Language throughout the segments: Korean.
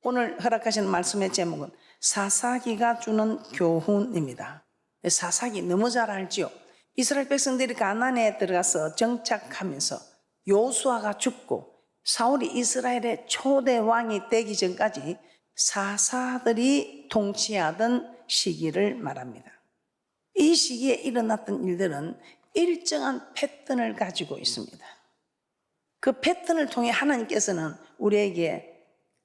오늘 허락하시는 말씀의 제목은 사사기가 주는 교훈입니다. 사사기 너무 잘 알지요. 이스라엘 백성들이 가나안에 들어가서 정착하면서 요수아가 죽고 사울이 이스라엘의 초대 왕이 되기 전까지 사사들이 통치하던 시기를 말합니다. 이 시기에 일어났던 일들은 일정한 패턴을 가지고 있습니다. 그 패턴을 통해 하나님께서는 우리에게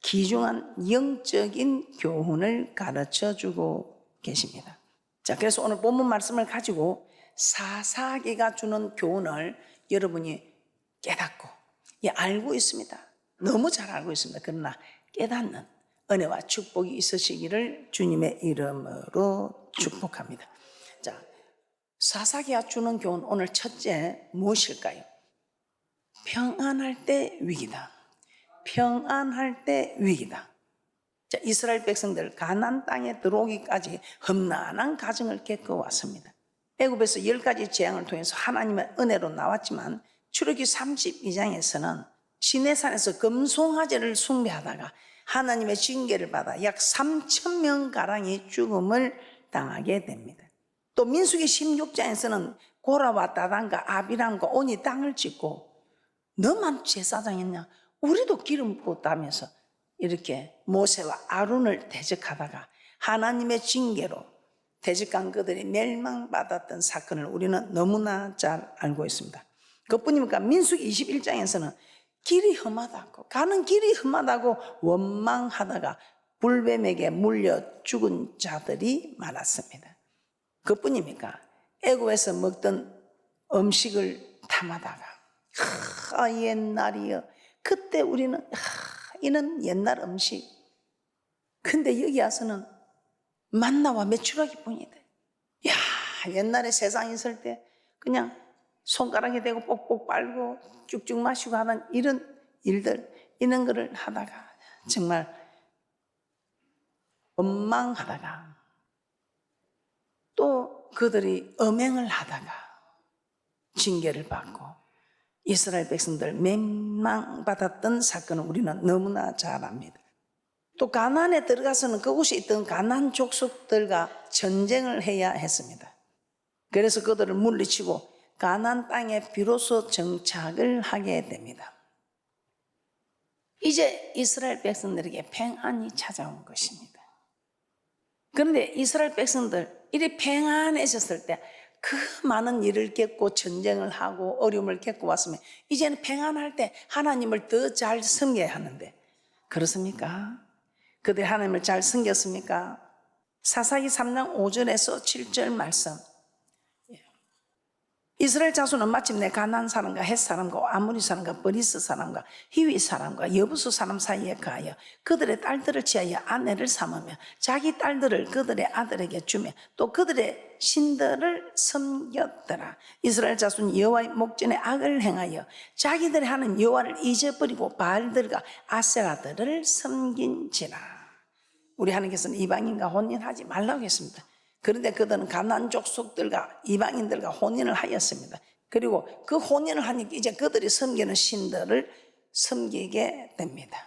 귀중한 영적인 교훈을 가르쳐주고 계십니다. 자, 그래서 오늘 본문 말씀을 가지고 사사기가 주는 교훈을 여러분이 깨닫고, 알고 있습니다. 너무 잘 알고 있습니다. 그러나 깨닫는 은혜와 축복이 있으시기를 주님의 이름으로 축복합니다. 자, 사사기가 주는 교훈, 오늘 첫째 무엇일까요? 평안할 때 위기다. 평안할 때 위기다. 자, 이스라엘 백성들 가나안 땅에 들어오기까지 험난한 과정을 겪어왔습니다. 애굽에서 10가지 재앙을 통해서 하나님의 은혜로 나왔지만 출애굽기 32장에서는 시내산에서 금송아지를 숭배하다가 하나님의 징계를 받아 약 3,000명가량이 죽음을 당하게 됩니다. 또 민수기 16장에서는 고라와 다단과 아비람과 온이 땅을 짓고 너만 제사장했냐? 우리도 기름 부었다면서 이렇게 모세와 아론을 대적하다가 하나님의 징계로 대적한 그들이 멸망받았던 사건을 우리는 너무나 잘 알고 있습니다. 그뿐입니까? 민수기 21장에서는 길이 험하다고, 가는 길이 험하다고 원망하다가 불뱀에게 물려 죽은 자들이 많았습니다. 그뿐입니까? 애굽에서 먹던 음식을 탐하다가 옛날이여, 그때 우리는 이는 옛날 음식. 근데 여기 와서는 만나와 메추라기 뿐이다. 옛날에 세상 있을 때 그냥 손가락에 대고 뽁뽁 빨고 쭉쭉 마시고 하는 이런 일들, 이런 거를 하다가 정말 원망하다가 또 그들이 음행을 하다가 징계를 받고 이스라엘 백성들 멸망받았던 사건을 우리는 너무나 잘 압니다. 또 가나안에 들어가서는 그곳에 있던 가나안 족속들과 전쟁을 해야 했습니다. 그래서 그들을 물리치고 가나안 땅에 비로소 정착을 하게 됩니다. 이제 이스라엘 백성들에게 평안이 찾아온 것입니다. 그런데 이스라엘 백성들 이리 평안해졌을 때 그 많은 일을 겪고 전쟁을 하고 어려움을 겪고 왔으면 이제는 평안할 때 하나님을 더 잘 섬겨야 하는데 그렇습니까? 그들이 하나님을 잘 섬겼습니까? 사사기 3장 5절에서 7절 말씀, 이스라엘 자손은 마침내 가나안 사람과 헷 사람과 아모리 사람과 브리스 사람과 히위 사람과 여부수 사람 사이에 가하여 그들의 딸들을 취하여 아내를 삼으며 자기 딸들을 그들의 아들에게 주며 또 그들의 신들을 섬겼더라. 이스라엘 자손 여호와의 목전에 악을 행하여 자기들의 하는 여호와를 잊어버리고 바알들과 아세라들을 섬긴지라. 우리 하나님께서는 이방인과 혼인하지 말라고 했습니다. 그런데 그들은 가나안 족속들과 이방인들과 혼인을 하였습니다. 그리고 그 혼인을 하니까 이제 그들이 섬기는 신들을 섬기게 됩니다.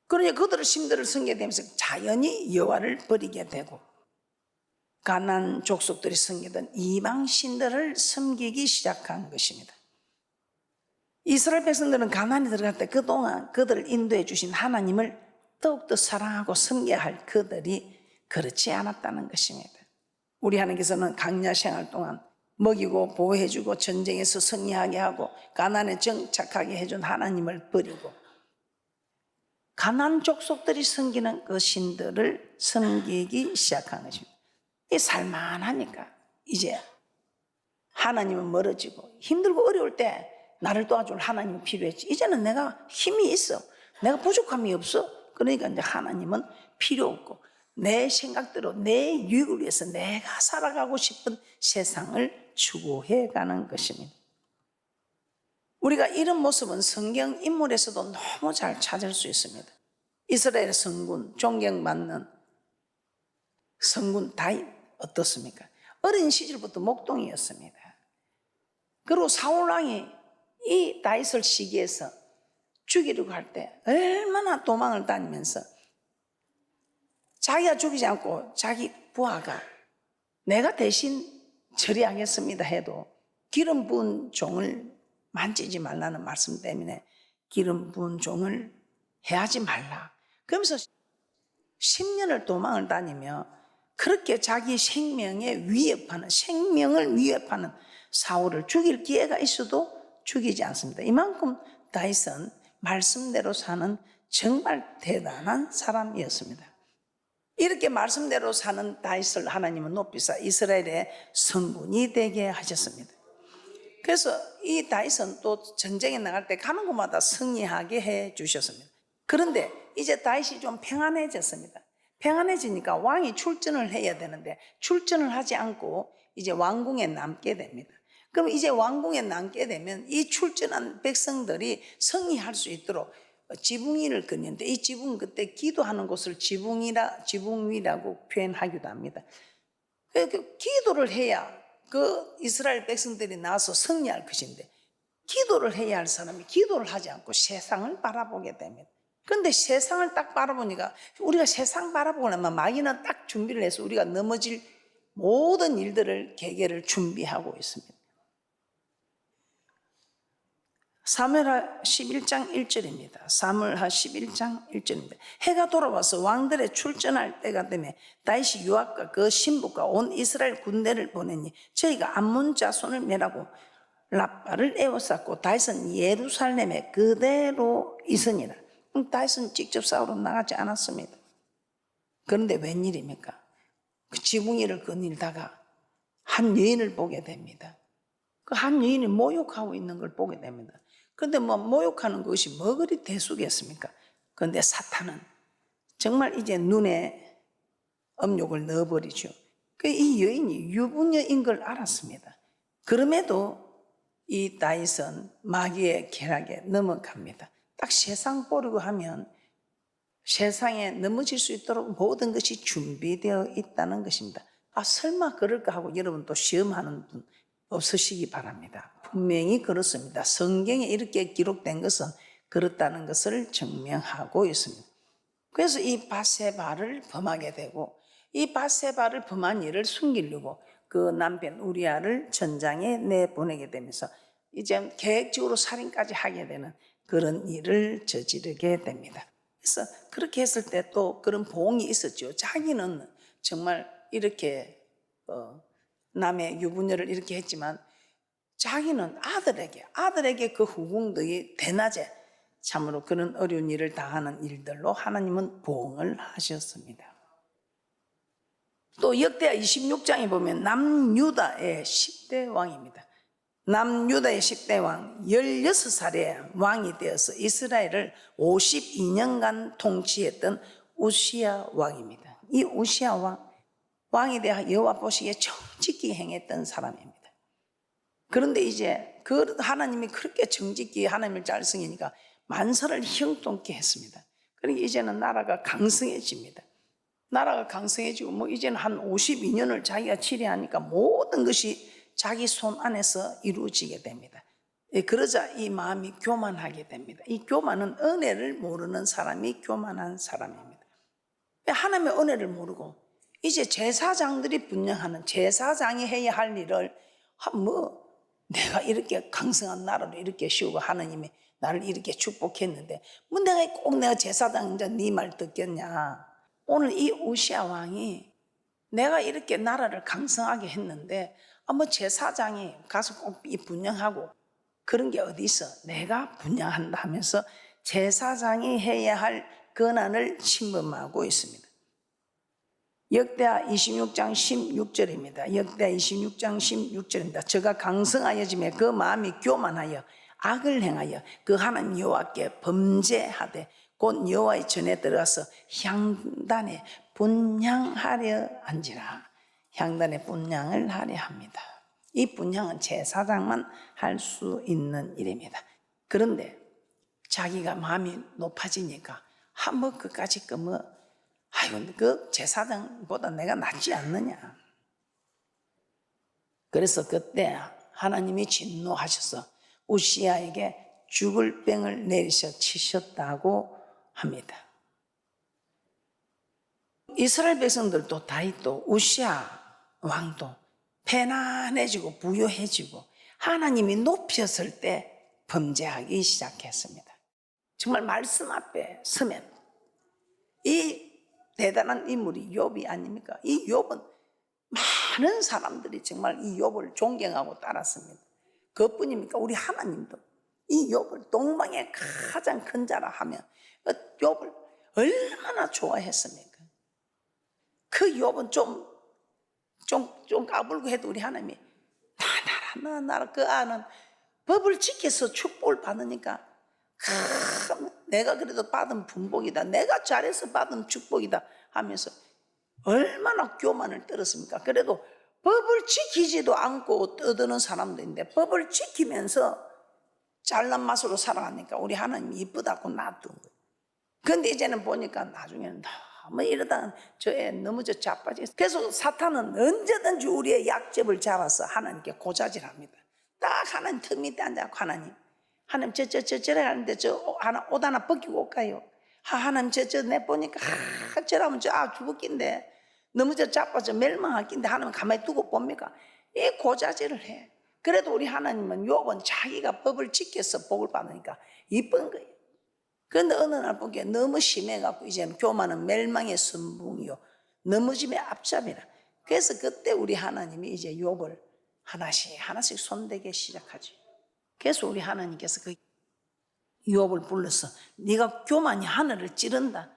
그러니 그들의 신들을 섬기게 되면서 자연히 여호와를 버리게 되고 가나안 족속들이 섬기던 이방 신들을 섬기기 시작한 것입니다. 이스라엘 백성들은 가나안에 들어갈 때 그동안 그들을 인도해 주신 하나님을 더욱더 사랑하고 섬겨야 할 그들이 그렇지 않았다는 것입니다. 우리 하나님께서는 광야 생활 동안 먹이고 보호해주고 전쟁에서 승리하게 하고 가나안에 정착하게 해준 하나님을 버리고 가나안 족속들이 섬기는 그 신들을 섬기기 시작한 것입니다. 이 살만하니까 이제 하나님은 멀어지고 힘들고 어려울 때 나를 도와줄 하나님이 필요했지. 이제는 내가 힘이 있어. 내가 부족함이 없어. 그러니까 이제 하나님은 필요 없고 내 생각대로 내 유익을 위해서 내가 살아가고 싶은 세상을 추구해가는 것입니다. 우리가 이런 모습은 성경 인물에서도 너무 잘 찾을 수 있습니다. 이스라엘의 성군, 존경받는 성군 다윗 어떻습니까? 어린 시절부터 목동이었습니다. 그리고 사울왕이 이 다윗을 시기해서 죽이려고 할 때 얼마나 도망을 다니면서 자기가 죽이지 않고 자기 부하가 내가 대신 처리하겠습니다 해도 기름 부은 종을 만지지 말라는 말씀 때문에 기름 부은 종을 해하지 말라. 그러면서 10년을 도망을 다니며 그렇게 자기 생명을 위협하는 사울을 죽일 기회가 있어도 죽이지 않습니다. 이만큼 다윗은 말씀대로 사는 정말 대단한 사람이었습니다. 이렇게 말씀대로 사는 다윗을 하나님은 높이사 이스라엘의 성군이 되게 하셨습니다. 그래서 이 다윗은 또 전쟁에 나갈 때 가는 곳마다 승리하게 해 주셨습니다. 그런데 이제 다윗이 좀 평안해졌습니다. 평안해지니까 왕이 출전을 해야 되는데 출전을 하지 않고 이제 왕궁에 남게 됩니다. 그럼 이제 왕궁에 남게 되면 이 출전한 백성들이 승리할 수 있도록 지붕위를 걷는데 이 지붕 그때 기도하는 곳을 지붕위라고 표현하기도 합니다. 그 기도를 해야 그 이스라엘 백성들이 나와서 승리할 것인데 기도를 해야 할 사람이 기도를 하지 않고 세상을 바라보게 됩니다. 그런데 세상을 딱 바라보니까 우리가 세상 바라보고 나면 마귀는 딱 준비를 해서 우리가 넘어질 모든 일들을 계획을 준비하고 있습니다. 사무엘하 11장 1절입니다. 사무엘하 11장 1절입니다. 해가 돌아와서 왕들의 출전할 때가 되면 다윗이 요압과 그 신부가 온 이스라엘 군대를 보내니 저희가 암몬 자손을 멸하고 라빠를 에워쌌고 다윗은 예루살렘에 그대로 있으니라. 다윗은 직접 싸우러 나가지 않았습니다. 그런데 웬일입니까? 그 지붕위를 거닐다가 한 여인을 보게 됩니다. 그 한 여인이 모욕하고 있는 걸 보게 됩니다. 그런데 모욕하는 것이 뭐 그리 대수겠습니까? 그런데 사탄은 정말 이제 눈에 음욕을 넣어버리죠. 이 여인이 유부녀인 걸 알았습니다. 그럼에도 이 다윗은 마귀의 계략에 넘어갑니다. 딱 세상 보려고 하면 세상에 넘어질 수 있도록 모든 것이 준비되어 있다는 것입니다. 설마 그럴까 하고 여러분 또 시험하는 분 없으시기 바랍니다. 분명히 그렇습니다. 성경에 이렇게 기록된 것은 그렇다는 것을 증명하고 있습니다. 그래서 이 밧세바를 범하게 되고 이 밧세바를 범한 일을 숨기려고 그 남편 우리아를 전장에 내보내게 되면서 이제 계획적으로 살인까지 하게 되는 그런 일을 저지르게 됩니다. 그래서 그렇게 했을 때 또 그런 보응이 있었죠. 자기는 정말 이렇게 남의 유부녀를 이렇게 했지만 자기는 아들에게 그 후궁들이 대낮에 참으로 그런 어려운 일을 당하는 일들로 하나님은 보응을 하셨습니다. 또 역대하 26장에 보면 남유다의 10대 왕입니다. 남유다의 10대 왕 16살에 왕이 되어서 이스라엘을 52년간 통치했던 우시야 왕입니다. 이 우시야 왕에 대해 여호와 보시기에 정직히 행했던 사람입니다. 그런데 이제 그 하나님이 그렇게 정직히 하나님을 잘 섬기니까 만사를 형통케 했습니다. 그러니까 이제는 나라가 강성해집니다. 나라가 강성해지고 이제는 한 52년을 자기가 치리하니까 모든 것이 자기 손 안에서 이루어지게 됩니다. 그러자 이 마음이 교만하게 됩니다. 이 교만은 은혜를 모르는 사람이 교만한 사람입니다. 하나님의 은혜를 모르고 이제 제사장들이 분양하는 제사장이 해야 할 일을 내가 이렇게 강성한 나라로 이렇게 씌우고 하나님이 나를 이렇게 축복했는데 내가 제사장인자 네 말 듣겠냐. 오늘 이 우시야 왕이 내가 이렇게 나라를 강성하게 했는데 제사장이 가서 꼭 이 분양하고 그런 게 어디 있어. 내가 분양한다 하면서 제사장이 해야 할 권한을 침범하고 있습니다. 역대하 26장 16절입니다. 역대하 26장 16절입니다. 저가 강성하여짐에 그 마음이 교만하여 악을 행하여 그 하나님 여호와께 범죄하되 곧 여호와의 전에 들어가서 향단에 분향하려 한지라. 향단에 분향을 하려 합니다. 이 분향은 제사장만 할 수 있는 일입니다. 그런데 자기가 마음이 높아지니까 그까짓 그 제사장보다 내가 낫지 않느냐. 그래서 그때 하나님이 진노하셔서 우시야에게 죽을 병을 내리셔 치셨다고 합니다. 이스라엘 백성들도 다윗도 우시아 왕도 편안해지고 부유해지고 하나님이 높였을 때 범죄하기 시작했습니다. 정말 말씀 앞에 서면 이 대단한 인물이 욥이 아닙니까? 이 욥은 많은 사람들이 정말 이 욥을 존경하고 따랐습니다. 그것뿐입니까? 우리 하나님도 이 욥을 동방의 가장 큰 자라 하면 욥을 얼마나 좋아했습니까? 그 욥은 좀 까불고 해도 우리 하나님이 나라 그 아는 법을 지켜서 축복을 받으니까 내가 그래도 받은 분복이다, 내가 잘해서 받은 축복이다 하면서 얼마나 교만을 떨었습니까? 그래도 법을 지키지도 않고 떠드는 사람도 있는데 법을 지키면서 잘난 맛으로 살아가니까 우리 하나님이 이쁘다고 놔둔 거예요. 그런데 이제는 보니까 나중에는 너무 이러다가 저애 너무 자빠지겠어. 그래서 사탄은 언제든지 우리의 약점을 잡아서 하나님께 고자질합니다. 딱 하나님 턱 밑에 앉아서 하나님 저래 하는데 옷 하나 벗기고 올까요? 하나님 내 보니까 저라면 죽을 낀데 너무 자빠져 멸망할 낀데 하나님 가만히 두고 봅니까? 이 고자질을 해. 그래도 우리 하나님은 욥은 자기가 법을 지켜서 복을 받으니까 이쁜 거예요. 그런데 어느 날 보기에 너무 심해갖고 이제는 교만은 멸망의 선봉이요 넘어짐의 앞잡이라. 그래서 그때 우리 하나님이 이제 욥을 하나씩 손대기 시작하죠. 그래서 우리 하나님께서 그 욥을 불러서 네가 교만이 하늘을 찌른다.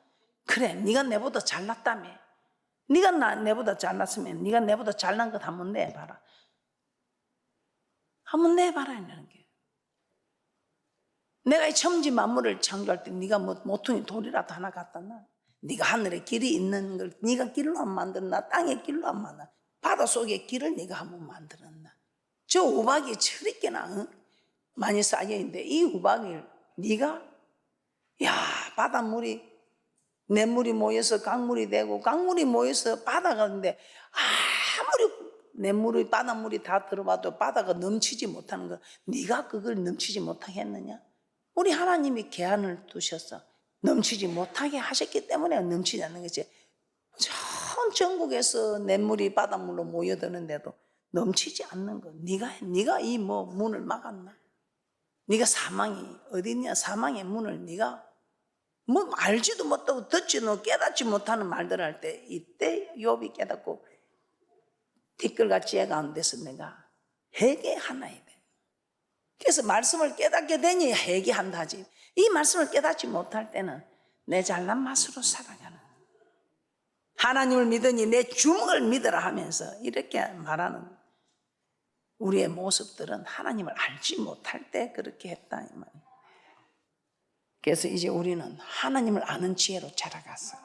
그래, 네가 내보다 잘났다며. 네가 내보다 잘났으면 네가 내보다 잘난 것 한번 내봐라. 한번 내봐라 이러는 게. 내가 이 천지 만물을 창조할 때 네가 뭐 모퉁이 돌이라도 하나 갖다 놔. 네가 하늘에 길이 있는 걸 네가 길로 안 만들었나? 땅에 길로 안 만들었나? 바닷속에 길을 네가 한번 만들었나? 저 우박이 저렇게나 많이 쌓여있는데 이 우박을 네가 바닷물이 냇물이 모여서 강물이 되고 강물이 모여서 바다가 되는데 아무리 냇물이 바닷물이 다 들어와도 바다가 넘치지 못하는 거 네가 그걸 넘치지 못하게 했느냐? 우리 하나님이 계한을 두셔서 넘치지 못하게 하셨기 때문에 넘치지 않는 거지. 전 전국에서 냇물이 바닷물로 모여드는데도 넘치지 않는 거 네가 이 문을 막았나? 네가 사망이 어디 있냐? 사망의 문을 네가 알지도 못하고 듣지도 깨닫지 못하는 말들을 할 때 이때 욥이 깨닫고 티끌같이 애 가운데서 내가 회개하나야 돼. 그래서 말씀을 깨닫게 되니 회개한다지. 이 말씀을 깨닫지 못할 때는 내 잘난 맛으로 살아가는, 하나님을 믿으니 내 주먹을 믿으라 하면서 이렇게 말하는 우리의 모습들은 하나님을 알지 못할 때 그렇게 했다 이 말이에요. 그래서 이제 우리는 하나님을 아는 지혜로 자라가서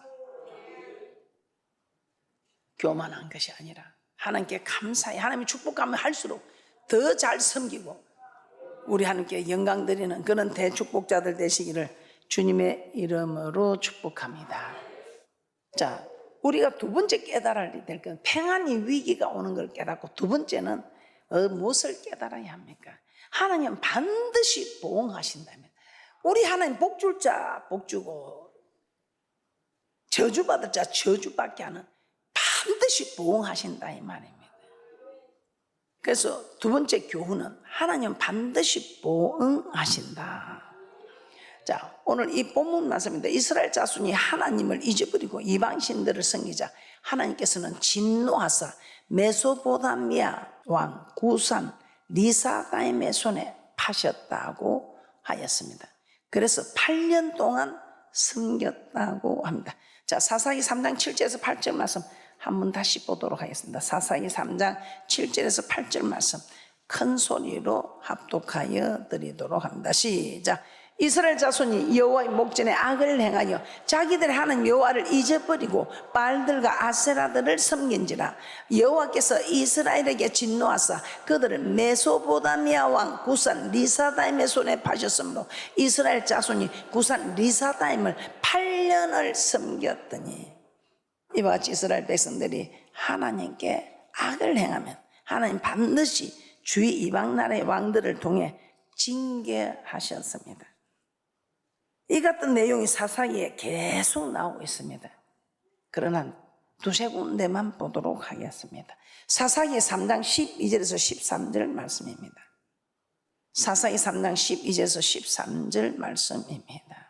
교만한 것이 아니라 하나님께 감사해, 하나님이 축복하면 할수록 더 잘 섬기고 우리 하나님께 영광 드리는 그런 대축복자들 되시기를 주님의 이름으로 축복합니다. 자, 우리가 두 번째 깨달아야 될 건 평안이 위기가 오는 걸 깨닫고, 두 번째는 무엇을 깨달아야 합니까? 하나님은 반드시 보응하신다면, 우리 하나님 복줄 자 복주고 저주받을 자 저주받게 하는 반드시 보응하신다 이 말입니다. 그래서 두 번째 교훈은 하나님은 반드시 보응하신다. 자, 오늘 이 본문 말씀인데 이스라엘 자손이 하나님을 잊어버리고 이방신들을 섬기자 하나님께서는 진노하사 메소포타미아 왕 구산 리사다임의 손에 파셨다고 하였습니다. 그래서 8년 동안 섬겼다고 합니다. 자, 사사기 3장 7절에서 8절 말씀 한번 다시 보도록 하겠습니다. 사사기 3장 7절에서 8절 말씀 큰 소리로 합독하여 드리도록 합니다. 시작. 이스라엘 자손이 여호와의 목전에 악을 행하여 자기들의 하나님 여호와를 잊어버리고 바알들과 아세라들을 섬긴지라 여호와께서 이스라엘에게 진노하사 그들을 메소포타미아 왕 구산 리사다임의 손에 파셨으므로 이스라엘 자손이 구산 리사다임을 8년을 섬겼더니, 이와 같이 이스라엘 백성들이 하나님께 악을 행하면 하나님 반드시 주위 이방 나라의 왕들을 통해 징계하셨습니다. 이 같은 내용이 사사기에 계속 나오고 있습니다. 그러나 두세 군데만 보도록 하겠습니다. 사사기 3장 12절에서 13절 말씀입니다. 사사기 3장 12절에서 13절 말씀입니다.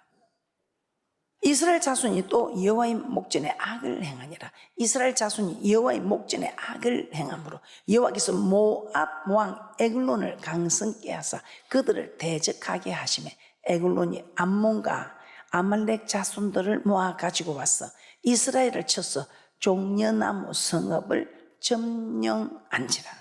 이스라엘 자손이 또 여호와의 목전에 악을 행하니라. 이스라엘 자손이 여호와의 목전에 악을 행함으로 여호와께서 모압 왕 에글론을 강성케 하사 그들을 대적하게 하시매 에글론이 암몬과 아말렉 자손들을 모아 가지고 왔어 이스라엘을 쳐서 종려나무 성읍을 점령한지라.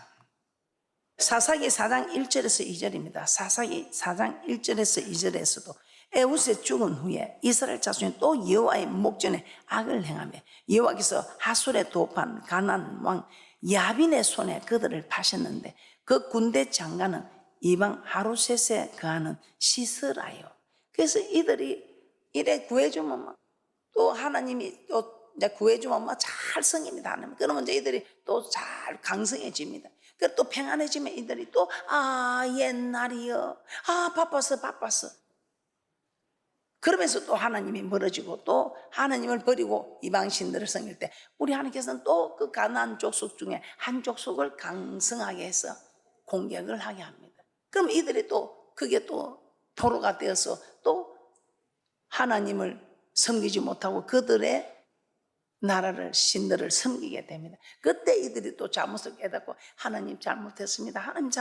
사사기 4장 1절에서 2절입니다. 사사기 4장 1절에서 2절에서도 에훗이 죽은 후에 이스라엘 자손이 또 여호와의 목전에 악을 행하며 여호와께서 하솔에 도판 가나안 왕 야빈의 손에 그들을 파셨는데 그 군대 장관은 이방 하루셋에 거하는 시스라요. 그래서 이들이 이래 구해주면 또 하나님이 또 구해주면 잘 성입니다. 그러면 이제 이들이 또 잘 강성해집니다. 그리고 또 평안해지면 이들이 또 옛날이요, 바빴어. 그러면서 또 하나님이 멀어지고 또 하나님을 버리고 이방신들을 섬길 때 우리 하나님께서는 또 그 가나안 족속 중에 한 족속을 강성하게 해서 공격을 하게 합니다. 그럼 이들이 또 그게 또 포로가 되어서 또 하나님을 섬기지 못하고 그들의 나라를 신들을 섬기게 됩니다. 그때 이들이 또 잘못을 깨닫고 하나님 잘못했습니다. 하나님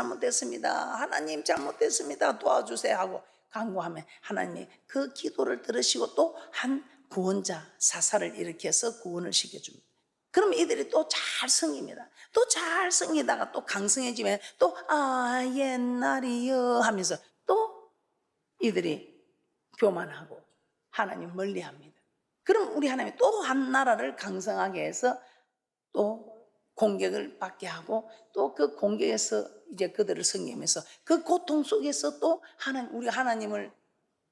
잘못했습니다. 도와주세요 하고 간구하면 하나님이 그 기도를 들으시고 또 한 구원자 사사를 일으켜서 구원을 시켜줍니다. 그럼 이들이 또 잘 섬깁니다. 또 잘 섬기다가 또 강성해지면 또 옛날이요 하면서 또 이들이 교만하고 하나님 멀리합니다. 그럼 우리 하나님이 또 한 나라를 강성하게 해서 또 공격을 받게 하고 또 그 공격에서 이제 그들을 섬기면서 그 고통 속에서 또 우리 하나님을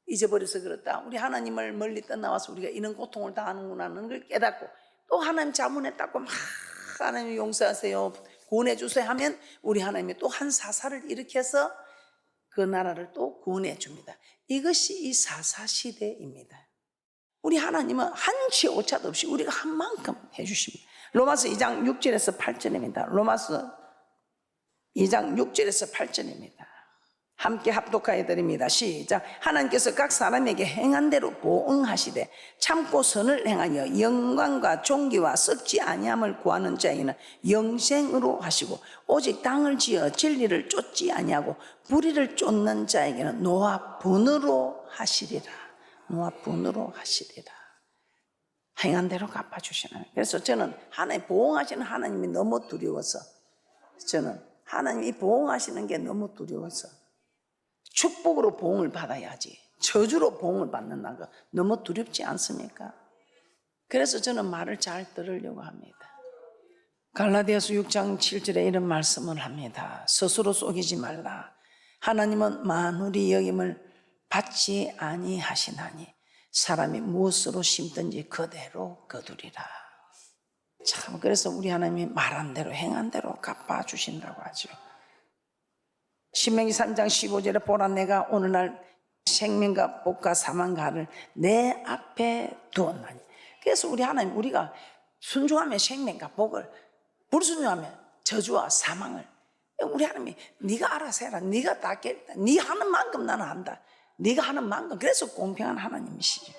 잊어버려서 그렇다. 우리 하나님을 멀리 떠나와서 우리가 이런 고통을 당하는구나 하는 걸 깨닫고 또 하나님 자문했다고 막 하나님 용서하세요, 구원해 주세요 하면 우리 하나님이 또 한 사사를 일으켜서 그 나라를 또 구원해 줍니다. 이것이 이 사사 시대입니다. 우리 하나님은 한치 오차도 없이 우리가 한 만큼 해주십니다. 로마서 2장 6절에서 8절입니다. 로마서 2장 6절에서 8절입니다. 함께 합독하여 드립니다. 시작. 하나님께서 각 사람에게 행한 대로 보응하시되 참고 선을 행하여 영광과 존귀와 썩지 아니함을 구하는 자에게는 영생으로 하시고 오직 땅을 지어 진리를 쫓지 아니하고 불의를 쫓는 자에게는 노와 분으로 하시리라. 노와 분으로 하시리라. 행한 대로 갚아주시는. 그래서 저는 하나님 보응하시는 하나님이 너무 두려워서 저는 하나님이 보응하시는 게 너무 두려워서 축복으로 보응을 받아야지 저주로 보응을 받는다는 거 너무 두렵지 않습니까? 그래서 저는 말을 잘 들으려고 합니다. 갈라디아서 6장 7절에 이런 말씀을 합니다. 스스로 속이지 말라. 하나님은 만물이 여김을 받지 아니하시나니 사람이 무엇으로 심든지 그대로 거두리라. 참, 그래서 우리 하나님이 말한 대로 행한 대로 갚아주신다고 하죠. 신명기 3장 15절에 보라 내가 오늘날 생명과 복과 사망과를 내 앞에 두었나니. 그래서 우리 하나님 우리가 순종하면 생명과 복을, 불순종하면 저주와 사망을, 우리 하나님이 네가 알아서 해라, 네가 다 깼다, 네 하는 만큼 나는 한다, 네가 하는 만큼. 그래서 공평한 하나님이시죠.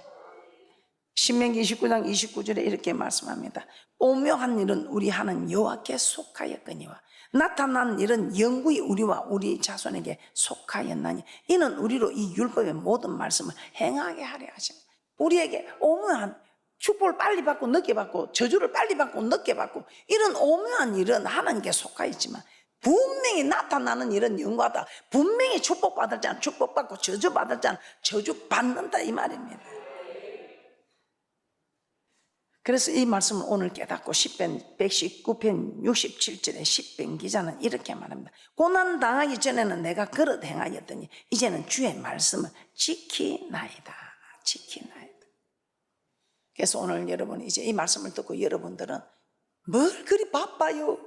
신명기 29장 29절에 이렇게 말씀합니다. 오묘한 일은 우리 하나님 여호와께 속하였거니와 나타난 일은 영구히 우리와 우리 자손에게 속하였나니 이는 우리로 이 율법의 모든 말씀을 행하게 하려 하십니다. 우리에게 오묘한 축복을 빨리 받고 늦게 받고 저주를 빨리 받고 늦게 받고 이런 오묘한 일은 하나님께 속하였지만 분명히 나타나는 일은 영과다. 분명히 축복받을 자는 축복받고 저주받을 자는 저주받는다 이 말입니다. 그래서 이 말씀을 오늘 깨닫고 시편 119편 67절에 시편 기자는 이렇게 말합니다. 고난 당하기 전에는 내가 그릇 행하였더니 이제는 주의 말씀을 지키나이다. 그래서 오늘 여러분 이제 이 말씀을 듣고 여러분들은 뭘 그리 바빠요?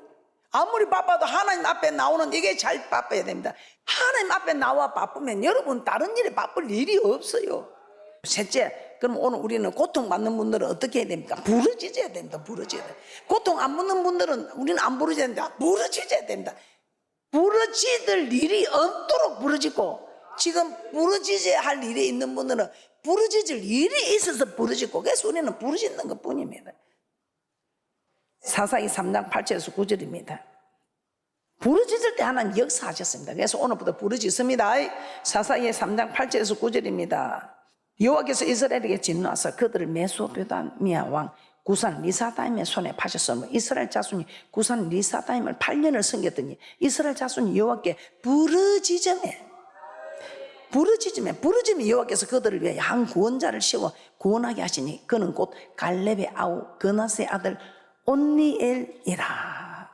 아무리 바빠도 하나님 앞에 나오는 이게 잘 바빠야 됩니다. 하나님 앞에 나와 바쁘면 여러분 다른 일에 바쁠 일이 없어요. 셋째, 그럼 오늘 우리는 고통받는 분들은 어떻게 해야 됩니까? 부르짖어야 됩니다. 부르짖어야 됩니다. 고통 안 받는 분들은 우리는 안 부르짖어야 됩니다. 부르짖어야 됩니다. 부르짖을 일이 없도록 부르짖고, 지금 부르짖어야 할 일이 있는 분들은 부르짖을 일이 있어서 부르짖고, 그래서 우리는 부르짖는 것 뿐입니다. 사사기 3장 8절에서 9절입니다. 부르짖을 때 하나님 역사하셨습니다. 그래서 오늘부터 부르짖습니다. 사사기 3장 8절에서 9절입니다. 여호와께서 이스라엘에게 진노하사 그들을 메소포타미아 왕 구산 리사다임의 손에 파셨으므로 이스라엘 자손이 구산 리사다임을 8년을 섬겼더니 이스라엘 자손이 여호와께 부르짖음에 여호와께서 그들을 위하여 한 구원자를 세워 구원하게 하시니 그는 곧 갈렙의 아우 그나스의 아들 온니엘이라.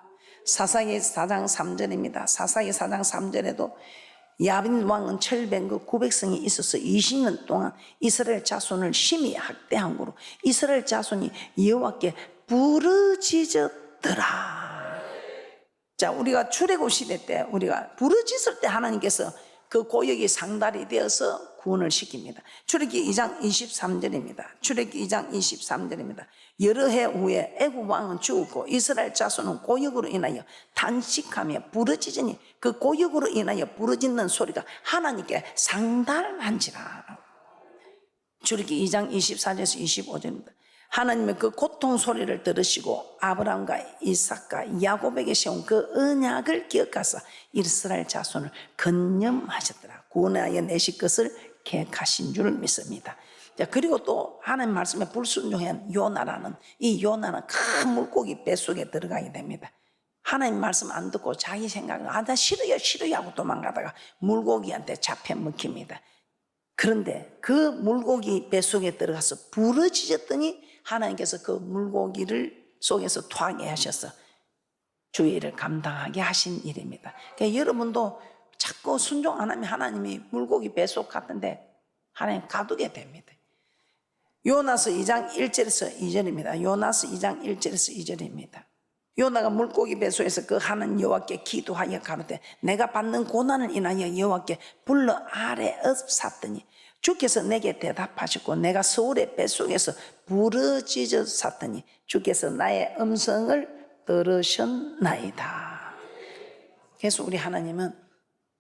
사사기 4장 3절입니다. 사사기 4장 3절에도 야빈 왕은 철병거 900성이 있어서 20년 동안 이스라엘 자손을 심히 학대한 거로 이스라엘 자손이 여호와께 부르짖었더라. 자, 우리가 출애굽 시대 때 우리가 부르짖을 때 하나님께서 그 고역이 상달이 되어서 구원을 시킵니다. 출애굽기 2장 23절입니다. 출애굽기 2장 23절입니다. 여러 해 후에 애굽 왕은 죽었고 이스라엘 자손은 고역으로 인하여 탄식하며 부르짖으니 그 고역으로 인하여 부르짖는 소리가 하나님께 상달한지라. 출애굽기 2장 24절에서 25절입니다. 하나님의 그 고통 소리를 들으시고 아브라함과 이삭과 야곱에게 세운 그 언약을 기억하사 이스라엘 자손을 건념하셨더라. 구원하여 내실 것을 계획하신 줄 믿습니다. 자, 그리고 또 하나님 말씀에 불순종한 요나라는, 이 요나는 큰 물고기 뱃속에 들어가게 됩니다. 하나님 말씀 안 듣고 자기 생각을 나 싫어요 하고 도망가다가 물고기한테 잡혀 먹힙니다. 그런데 그 물고기 뱃속에 들어가서 부르짖었더니 하나님께서 그 물고기를 속에서 토하게 하셔서 주의 일을 감당하게 하신 일입니다. 그러니까 여러분도 자꾸 순종 안 하면 하나님이 물고기 뱃속 같은데 하나님 가두게 됩니다. 요나서 2장 1절에서 2절입니다. 요나서 2장 1절에서 2절입니다. 요나가 물고기 뱃속에서 그 하는 여호와께 기도하여 가로되 내가 받는 고난을 인하여 여호와께 불러 아뢰었사더니 주께서 내게 대답하셨고 내가 서울의 뱃속에서 부르짖었사더니 주께서 나의 음성을 들으셨나이다. 그래서 우리 하나님은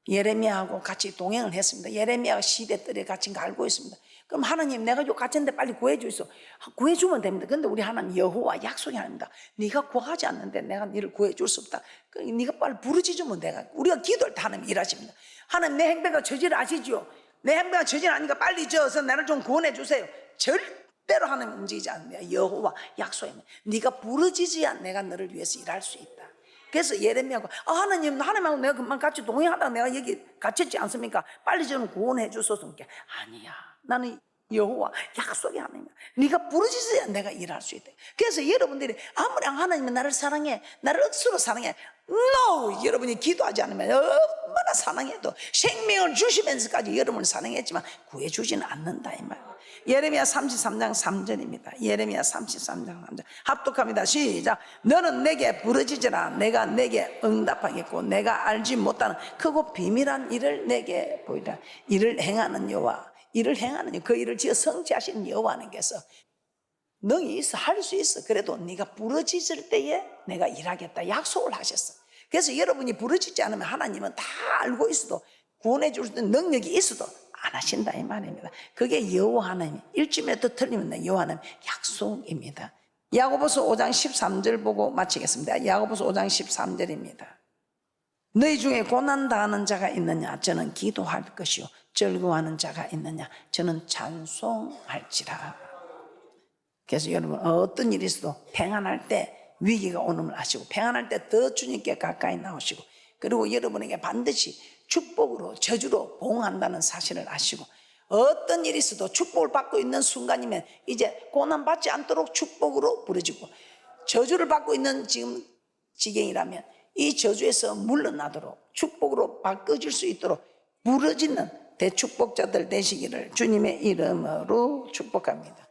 예레미야하고 같이 동행을 했습니다. 예레미야가 시대들에 같이 알고 있습니다. 그럼 하나님 내가 요 갇혔는데 빨리 구해주소. 구해주면 됩니다. 근데 우리 하나님 여호와 약속이 아닙니다. 네가 구하지 않는데 내가 너를 구해줄 수 없다. 네가 빨리 부르짖으면 내가, 우리가 기도할 때 하나님 일하십니다. 하나님 내 행배가 저지를 아시죠? 내 행배가 저질 아니까 빨리 저어서 나를 좀 구원해 주세요. 절대로 하나님 움직이지 않는다. 여호와 약속입니다. 네가 부르짖어야 내가 너를 위해서 일할 수 있다. 그래서 예레미야가 하나님하고 내가 금방 같이 동행하다가 내가 여기 갇혔지 않습니까? 빨리 저는 구원해 주소서. 아니야, 나는 여호와 약속이 하나님이야. 네가 부르짖어야 내가 일할 수 있다. 그래서 여러분들이 아무리 하나님은 나를 사랑해, 나를 억수로 사랑해, no! 여러분이 기도하지 않으면 얼마나 사랑해도 생명을 주시면서까지 여러분을 사랑했지만 구해주지는 않는다 이 말이에요. 예레미야 33장 3절입니다. 예레미야 33장 3절 합독합니다. 시작. 너는 내게 부르짖으라. 내가 내게 응답하겠고 내가 알지 못하는 크고 비밀한 일을 내게 보이라. 이를 행하는 여호와, 일을 행하는 그 일을 지어 성취하시는 여호와님께서 능히 있어, 할 수 있어. 그래도 네가 부르짖을 때에 내가 일하겠다 약속을 하셨어. 그래서 여러분이 부르짖지 않으면 하나님은 다 알고 있어도 구원해 줄 수 있는 능력이 있어도 안 하신다 이 말입니다. 그게 여호와 하나님, 일주일에도 틀리면 여호와 하나님 약속입니다. 야고보서 5장 13절 보고 마치겠습니다. 야고보서 5장 13절입니다. 너희 중에 고난당하는 자가 있느냐? 저는 기도할 것이요 즐거워하는 자가 있느냐? 저는 찬송할지라. 그래서 여러분 어떤 일이 있어도 평안할 때 위기가 오는 걸 아시고 평안할 때 더 주님께 가까이 나오시고 그리고 여러분에게 반드시 축복으로 저주로 봉한다는 사실을 아시고 어떤 일이 있어도 축복을 받고 있는 순간이면 이제 고난받지 않도록 축복으로 부르짖고 저주를 받고 있는 지금 지경이라면 이 저주에서 물러나도록 축복으로 바꿔줄 수 있도록 부르짖는 대축복자들 되시기를 주님의 이름으로 축복합니다.